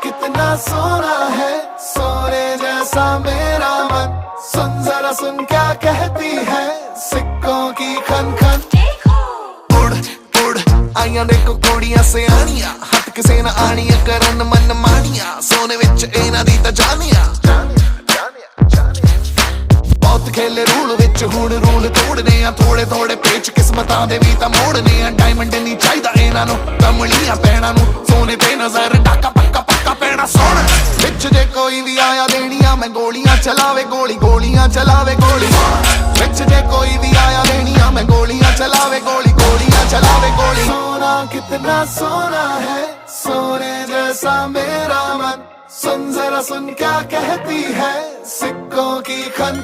कितना सोना है, सोने जैसा मेरा मन। सुन जरा सुन क्या कहती है सिक्कों की खन खन। उड़ उड़ आइयां देखो कुड़ियां सियाणियां, हट किसे ना आनियां करन मन मानियां, सोने विच इन्हां दी तां जानियां। बहुत खेले रूल विच हुण रूल तोड़ने आ, थोड़े थोड़े पेच किस्मतां दे भी तां मोड़ने आ। डायमंड नहीं चाहिदा इन्हां नूं, कमलियां पैणां नूं, सोने ते नजर डाका पक्का पक्का पैना सोना। विच जे कोई भी आया देनियां मैं गोलियां चलावे, गोली गोलियां चलावे गोली। विच जे कोई भी आया देनियां मैं गोलियां चलावे, गोली गोलियां चलावे गोली। सोना कितना सोना है, सोने जैसा मेरा मन। सुन जरा सुन क्या कहती है सिक्कों की खन खन।